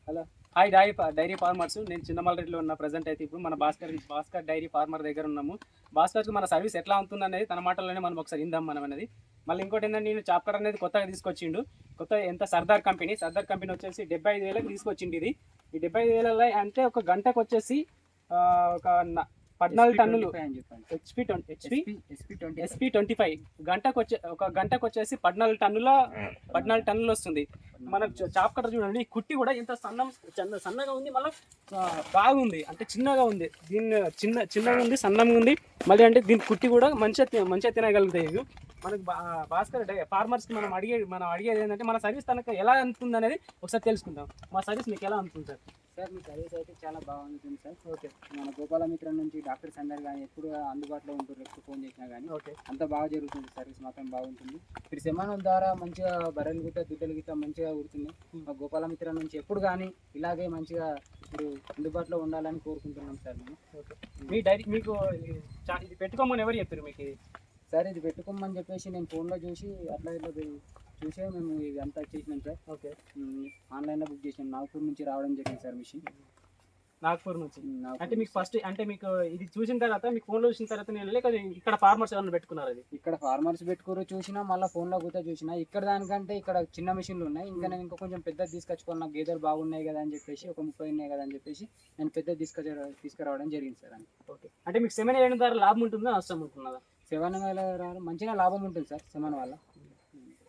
Hello, hi dairy farmers. నేను చిన్నమల్లరెడ్డిలో ఉన్న present అయితే ఇప్పుడు మన భాస్కర్ డైరీ ఫార్మర్ దగ్గర ఉన్నాము. భాస్కర్కి మన సర్వీస్ ఎట్లా ఉంటుంది అనేది తన మాటల్లోనే మనం ఒకసారి ఇందాం మనం అనేది. మళ్ళీ ఇంకోటి ఏంటంటే నేను చాప్టర్ అనేది కొత్తగా తీసుకొచ్చిండు. ఎంత సర్దార్ కంపెనీ వచ్చేసి 75,000కి తీసుకొచ్చిండు. ఈ 75,000 అంటే ఒక గంటకు వచ్చేసి ఒక 14 టన్నులు SP25 గంటకు వచ్చేసి 14 టన్నులు వస్తుంది. మన చాప్ కట్టర్ చూడండి, ఈ కుట్టి కూడా ఇంత సన్నగా ఉంది, మళ్ళీ బాగుంది, అంటే చిన్నగా ఉంది. దీన్ని చిన్నగా ఉంది, సన్నగా ఉంది. మళ్ళీ అంటే దీని కుట్టి కూడా మంచిగా తినగలుగుతాయి. ఇవి మనకు భాస్కర్ ఫార్మర్స్కి మనం అడిగేది ఏంటంటే మన సర్వీస్ తనకు ఎలా అందుతుంది అనేది ఒకసారి తెలుసుకుందాం. మా సర్వీస్ మీకు ఎలా అందుతుంది సార్? సార్ మీ సర్వీస్ అయితే చాలా బాగుంటుంది సార్. ఓకే, మన గోపాలమిత్ర నుంచి డాక్టర్స్ అందరు కానీ ఎప్పుడు అందుబాటులో ఉంటారు, ఎప్పుడు ఫోన్ చేసినా కానీ ఓకే అంత బాగా జరుగుతుంది. సర్వీస్ మాత్రం బాగుంటుంది. ఇప్పుడు సెమానం ద్వారా మంచిగా బర్రెలు గిట్ట దుడ్డలు గిట్ట మంచిగా ఉడుతుంది. మా గోపాలమిత్ర నుంచి ఎప్పుడు కానీ ఇలాగే మంచిగా ఇప్పుడు అందుబాటులో ఉండాలని కోరుకుంటున్నాం సార్ మేము. ఓకే, మీ డైరీ మీకు ఇది పెట్టుకోమని ఎవరు చెప్పారు మీకు? సార్ ఇది పెట్టుకోమని చెప్పేసి నేను ఫోన్లో చూసి అట్లా ఇట్లా చూసే మేము ఇది అంతా చేసినాం సార్. ఓకే, ఆన్లైన్లో బుక్ చేసినాం. నాగపూర్ నుంచి రావడం జరిగింది సార్ మిషన్. నాగపూర్ నుంచి అంటే మీకు ఫస్ట్ అంటే మీకు ఇది చూసిన తర్వాత మీకు ఫోన్లో చూసిన తర్వాత నేను లేక ఇక్కడ ఫార్మర్స్ ఏమైనా పెట్టుకున్నారు? అది ఇక్కడ ఫార్మర్స్ పెట్టుకోరు చూసినా, మళ్ళీ ఫోన్లో కూడా చూసినా. ఇక్కడ దానికంటే ఇక్కడ చిన్న మిషన్లు ఉన్నాయి. ఇంకా నేను ఇంకా కొంచెం పెద్దది తీసుకొచ్చుకోవాలి, నాకు గేదెలు బాగున్నాయి కదా అని చెప్పేసి, ఒక 30 ఉన్నాయి కదా అని చెప్పేసి నేను పెద్దది తీసుకురావడం జరిగింది సార్. అని ఓకే, అంటే మీకు సెమెన్ వేయడం ద్వారా లాభం ఉంటుందా నష్టం ఉంటుందా? సెవెన్ మంచిగా లాభం ఉంటుంది సార్ సెవెన్ వల్ల.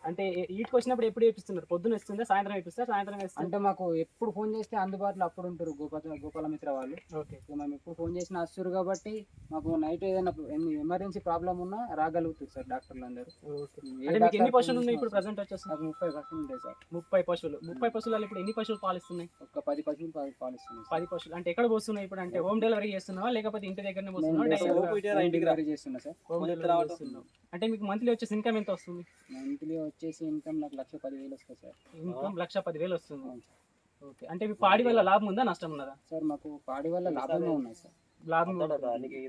అంటే ఈటికి వచ్చినప్పుడు ఎప్పుడు వేపిస్తున్నారు? పొద్దున వేస్తుందా, సాయంత్రం వేపిస్తారు? సాయంత్రం వేస్తే అంటే మాకు ఎప్పుడు ఫోన్ చేస్తే అందుబాటులో అప్పుడు ఉంటారు గోపాలమిత్ర వాళ్ళు. ఓకే, మేము ఎప్పుడు ఫోన్ చేసినా వస్తారు కాబట్టి మాకు నైట్ ఏదైనా ఎమర్జెన్సీ ప్రాబ్లం ఉన్నా రాగలుగుతుంది సార్ డాక్టర్లు అందరూ. ఎన్ని పశువులు ఉన్నాయి ఇప్పుడు ప్రెసెంట్ వచ్చేసి? 30 పశువులు ఉంటాయి సార్. 30 పశువులు. 30 పశువులు ఇప్పుడు ఎన్ని పశువులు పాలిస్తున్నాయి? ఒక 10 పశువులు పాలిస్తున్నాయి. 10 పశువులు అంటే ఎక్కడ పోస్తున్నాయి ఇప్పుడు? అంటే హోమ్ డెలివరీ చేస్తున్నావా లేకపోతే ఇంటి దగ్గరనే పోస్తున్నావా? డెలివరీ చేస్తున్నా సార్. హోమ్ డెలివరీ చేస్తున్నాం. అంటే మీకు మంత్లీ వచ్చేసి ఇన్కమ్ ఎంత వస్తుంది? మంత్లీ వచ్చేసి ఇన్కమ్ నాకు 1,10,000 వస్తుంది సార్. ఇన్కమ్ 1,10,000 వస్తుంది. ఓకే, అంటే మీ పాడి వల్ల లాభం ఉందా నష్టం ఉన్నదా? సార్ మాకు పాడి వల్ల లాభమే ఉన్నాయి సార్. లాభం.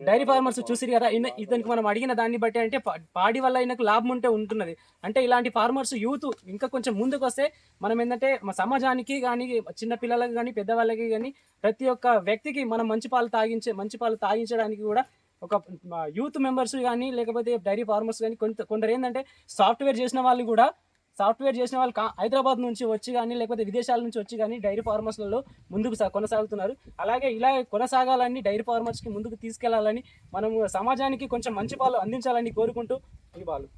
డైరీ ఫార్మర్స్ చూసిరు కదా, ఇతనికి మనం అడిగిన దాన్ని బట్టి అంటే పాడి వల్ల ఆయనకు లాభం ఉంటున్నది. అంటే ఇలాంటి ఫార్మర్స్ యూత్ ఇంకా కొంచెం ముందుకు వస్తే మనం ఏంటంటే మా సమాజానికి కానీ, చిన్న పిల్లలకి కానీ, పెద్దవాళ్ళకి కానీ, ప్రతి ఒక్క వ్యక్తికి మనం మంచి పాలు తాగించడానికి కూడా ఒక యూత్ మెంబర్స్ కానీ లేకపోతే డైరీ ఫార్మర్స్ కానీ కొందరు ఏంటంటే సాఫ్ట్వేర్ చేసిన వాళ్ళు హైదరాబాద్ నుంచి వచ్చి కానీ లేకపోతే విదేశాల నుంచి వచ్చి కానీ డైరీ ఫార్మర్స్లలో ముందుకు కొనసాగుతున్నారు. అలాగే ఇలా కొనసాగాలని, డైరీ ఫార్మర్స్కి ముందుకు తీసుకెళ్లాలని, మనము సమాజానికి కొంచెం మంచి పాలు అందించాలని కోరుకుంటూ ఈ పాలు